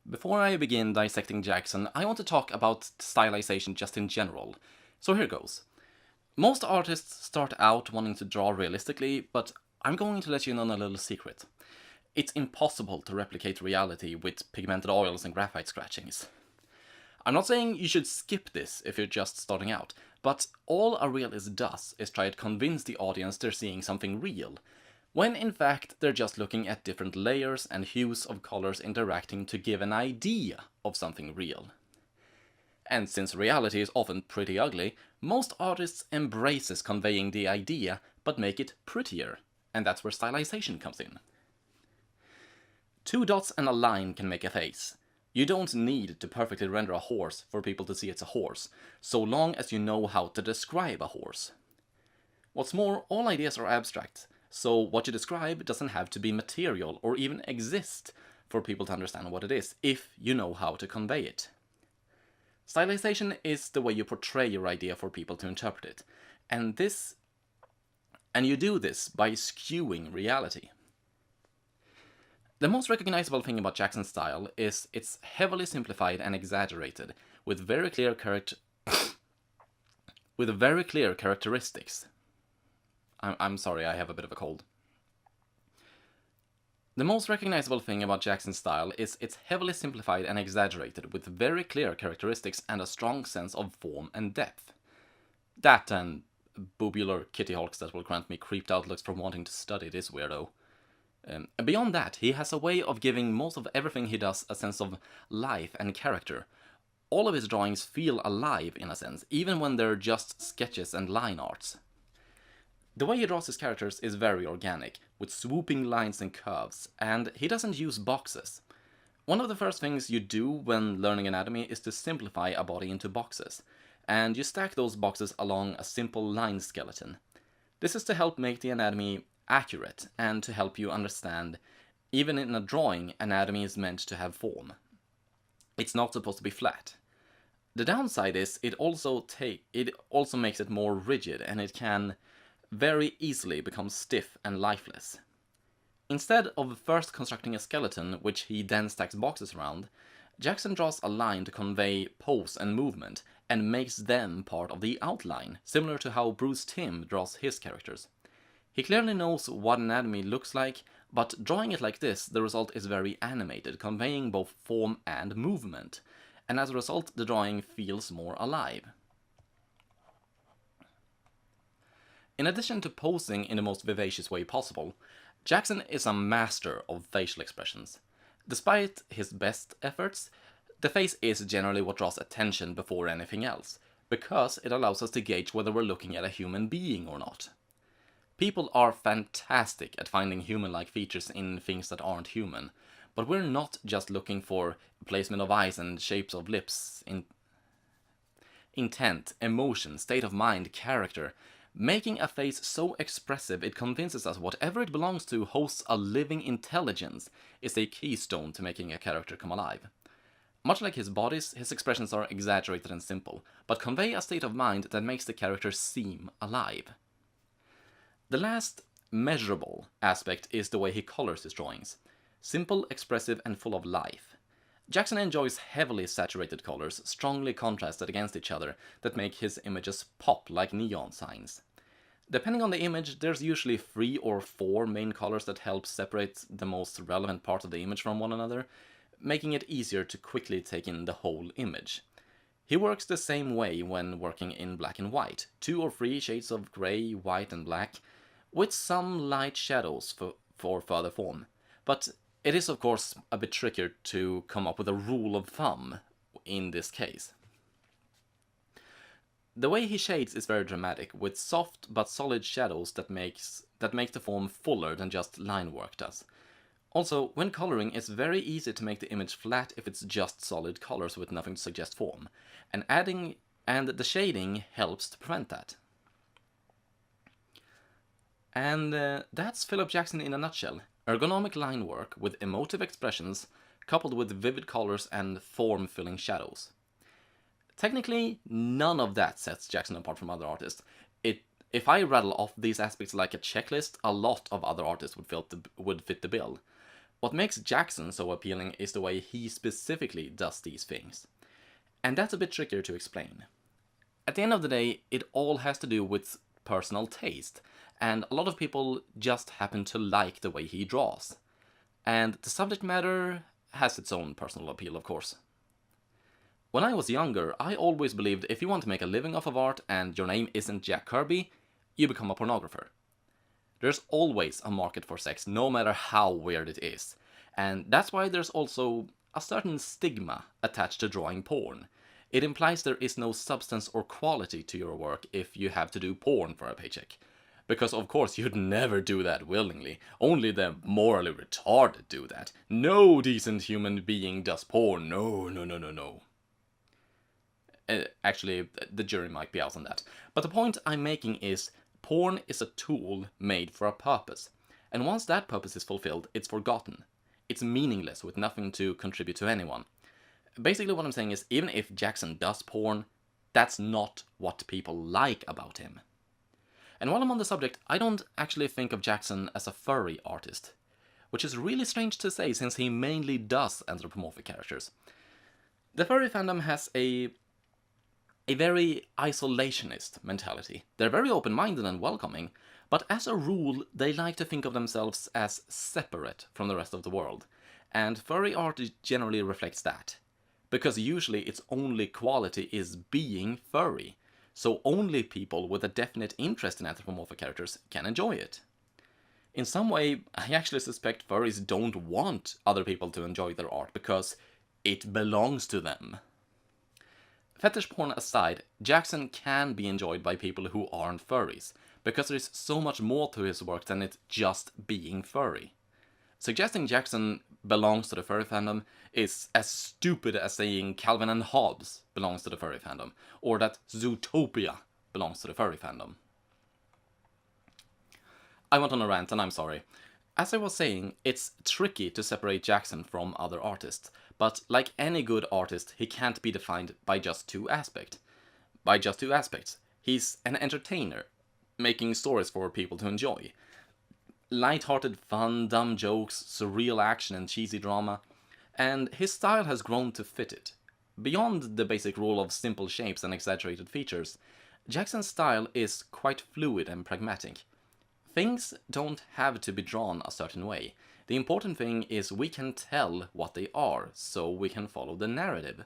Before I begin dissecting Jackson, I want to talk about stylization just in general. So here goes. Most artists start out wanting to draw realistically, but I'm going to let you in on a little secret. It's impossible to replicate reality with pigmented oils and graphite scratchings. I'm not saying you should skip this if you're just starting out, but all a realist does is try to convince the audience they're seeing something real, when in fact they're just looking at different layers and hues of colors interacting to give an idea of something real. And since reality is often pretty ugly, most artists embraces conveying the idea but make it prettier, and that's where stylization comes in. 2 dots and a line can make a face. You don't need to perfectly render a horse for people to see it's a horse, so long as you know how to describe a horse. What's more, all ideas are abstract, so what you describe doesn't have to be material or even exist for people to understand what it is, if you know how to convey it. Stylization is the way you portray your idea for people to interpret it, and you do this by skewing reality. The most recognizable thing about Jackson's style is it's heavily simplified and exaggerated, with very clear characteristics. I'm sorry, I have a bit of a cold. The most recognizable thing about Jackson's style is it's heavily simplified and exaggerated, with very clear characteristics and a strong sense of form and depth. That and boobular kitty hawks that will grant me creeped out looks from wanting to study this weirdo. Beyond that, he has a way of giving most of everything he does a sense of life and character. All of his drawings feel alive in a sense, even when they're just sketches and line arts. The way he draws his characters is very organic, with swooping lines and curves, and he doesn't use boxes. One of the first things you do when learning anatomy is to simplify a body into boxes, and you stack those boxes along a simple line skeleton. This is to help make the anatomy accurate, and to help you understand, even in a drawing, anatomy is meant to have form. It's not supposed to be flat. The downside is it also makes it more rigid, and it can very easily become stiff and lifeless. Instead of first constructing a skeleton, which he then stacks boxes around, Jackson draws a line to convey pose and movement, and makes them part of the outline, similar to how Bruce Timm draws his characters. He clearly knows what anatomy looks like, but drawing it like this, the result is very animated, conveying both form and movement, and as a result the drawing feels more alive. In addition to posing in the most vivacious way possible, Jackson is a master of facial expressions. Despite his best efforts, the face is generally what draws attention before anything else, because it allows us to gauge whether we're looking at a human being or not. People are fantastic at finding human-like features in things that aren't human, but we're not just looking for placement of eyes and shapes of lips, intent, emotion, state of mind, character. Making a face so expressive it convinces us whatever it belongs to hosts a living intelligence is a keystone to making a character come alive. Much like his bodies, his expressions are exaggerated and simple, but convey a state of mind that makes the character seem alive. The last measurable aspect is the way he colors his drawings. Simple, expressive, and full of life. Jackson enjoys heavily saturated colors, strongly contrasted against each other, that make his images pop like neon signs. Depending on the image, there's usually 3 or 4 main colors that help separate the most relevant parts of the image from one another, making it easier to quickly take in the whole image. He works the same way when working in black and white, 2 or 3 shades of grey, white and black, with some light shadows for further form. But it is of course a bit trickier to come up with a rule of thumb in this case. The way he shades is very dramatic, with soft but solid shadows that makes the form fuller than just line work does. Also, when coloring, it's very easy to make the image flat if it's just solid colors with nothing to suggest form, and the shading helps to prevent that. And that's Phillip Jackson in a nutshell. Ergonomic line work with emotive expressions, coupled with vivid colors and form-filling shadows. Technically, none of that sets Jackson apart from other artists. If I rattle off these aspects like a checklist, a lot of other artists would fit the bill. What makes Jackson so appealing is the way he specifically does these things. And that's a bit trickier to explain. At the end of the day, it all has to do with personal taste, and a lot of people just happen to like the way he draws. And the subject matter has its own personal appeal, of course. When I was younger, I always believed if you want to make a living off of art and your name isn't Jack Kirby, you become a pornographer. There's always a market for sex, no matter how weird it is. And that's why there's also a certain stigma attached to drawing porn. It implies there is no substance or quality to your work if you have to do porn for a paycheck. Because of course you'd never do that willingly. Only the morally retarded do that. No decent human being does porn. No, no, no, no, no. Actually, the jury might be out on that. But the point I'm making is, porn is a tool made for a purpose. And once that purpose is fulfilled, it's forgotten. It's meaningless with nothing to contribute to anyone. Basically what I'm saying is, even if Jackson does porn, that's not what people like about him. And while I'm on the subject, I don't actually think of Jackson as a furry artist. Which is really strange to say, since he mainly does anthropomorphic characters. The furry fandom has a very isolationist mentality. They're very open-minded and welcoming, but as a rule, they like to think of themselves as separate from the rest of the world. And furry art generally reflects that. Because usually its only quality is being furry. So only people with a definite interest in anthropomorphic characters can enjoy it. In some way, I actually suspect furries don't want other people to enjoy their art because it belongs to them. Fetish porn aside, Jackson can be enjoyed by people who aren't furries, because there's so much more to his work than it just being furry. Suggesting Jackson belongs to the furry fandom is as stupid as saying Calvin and Hobbes belongs to the furry fandom, or that Zootopia belongs to the furry fandom. I went on a rant and I'm sorry. As I was saying, it's tricky to separate Jackson from other artists, but like any good artist, he can't be defined by just two aspects. He's an entertainer, making stories for people to enjoy. Light-hearted fun, dumb jokes, surreal action and cheesy drama, and his style has grown to fit it. Beyond the basic rule of simple shapes and exaggerated features, Jackson's style is quite fluid and pragmatic. Things don't have to be drawn a certain way. The important thing is we can tell what they are, so we can follow the narrative.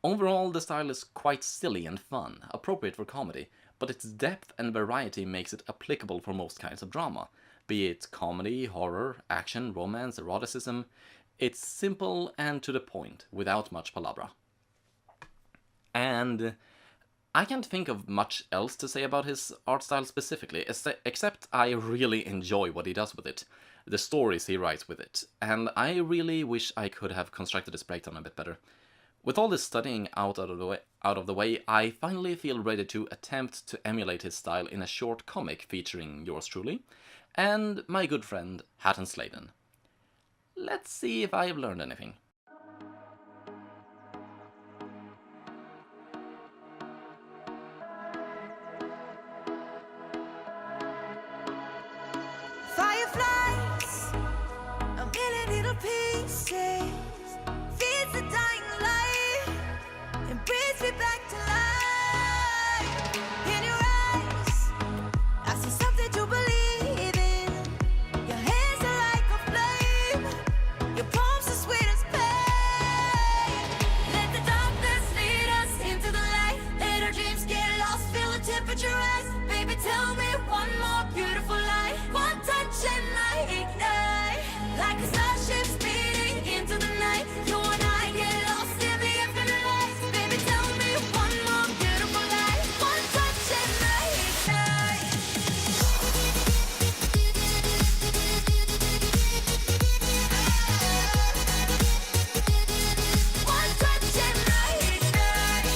Overall, the style is quite silly and fun, appropriate for comedy, but its depth and variety makes it applicable for most kinds of drama. Be it comedy, horror, action, romance, eroticism, it's simple and to the point, without much palabra. And I can't think of much else to say about his art style specifically, except I really enjoy what he does with it, the stories he writes with it, and I really wish I could have constructed this breakdown a bit better. With all this studying out of the way, I finally feel ready to attempt to emulate his style in a short comic featuring yours truly, and my good friend Hatton Sladen. Let's see if I have learned anything. Fireflies, a million little pieces, feeds the dying light, and brings me back to life. In your eyes, I see something to believe in. Your hands are like a flame, your palms are sweet as pain. Let the darkness lead us into the light. Let our dreams get lost, feel the temperature rise. Baby, tell me one more beautiful lie. One touch and I ignite, like a starship speeding into the night. You and I get lost in the infinite light. Baby, tell me one more beautiful lie. One touch and I ignite. One touch and I ignite.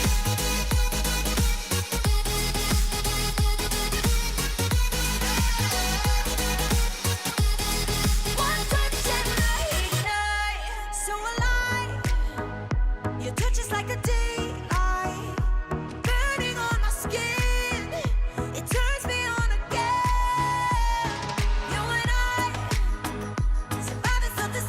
One touch and I ignite. So alive, your touch is like a daylight, burning on my skin. It turns me on again. You and I, survivors of the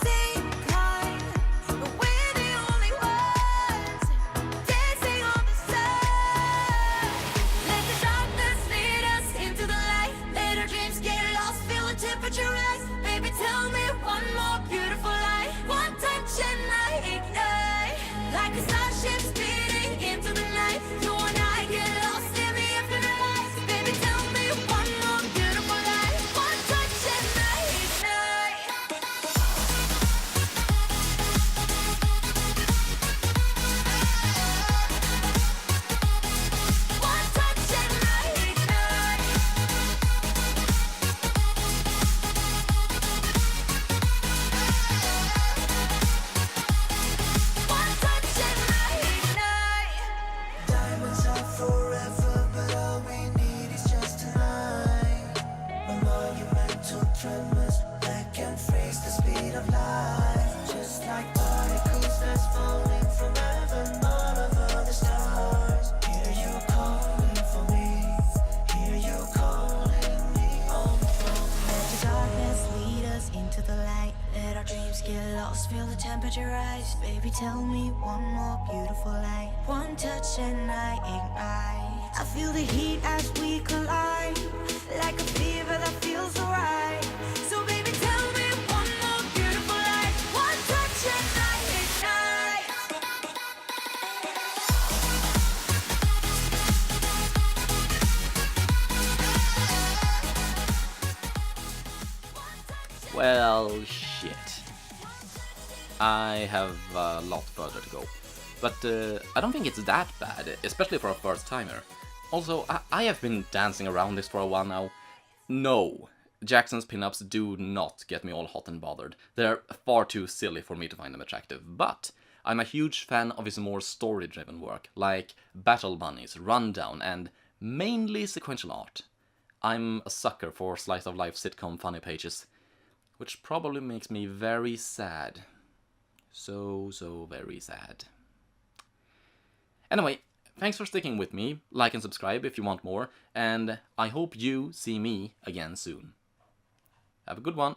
your eyes, baby, tell me one more beautiful lie. One touch and I ignite. I feel the heat as we collide, like a fever that feels alright. So baby, tell me one more beautiful lie. One touch and I ignite. Well, shit. I have a lot further to go. But I don't think it's that bad, especially for a first timer. Also, I have been dancing around this for a while now. No, Jackson's pinups do not get me all hot and bothered. They're far too silly for me to find them attractive, but I'm a huge fan of his more story-driven work, like Battle Bunnies, Rundown, and mainly sequential art. I'm a sucker for slice-of-life sitcom funny pages, which probably makes me very sad. So very sad. Anyway, thanks for sticking with me, like and subscribe if you want more, and I hope you see me again soon. Have a good one.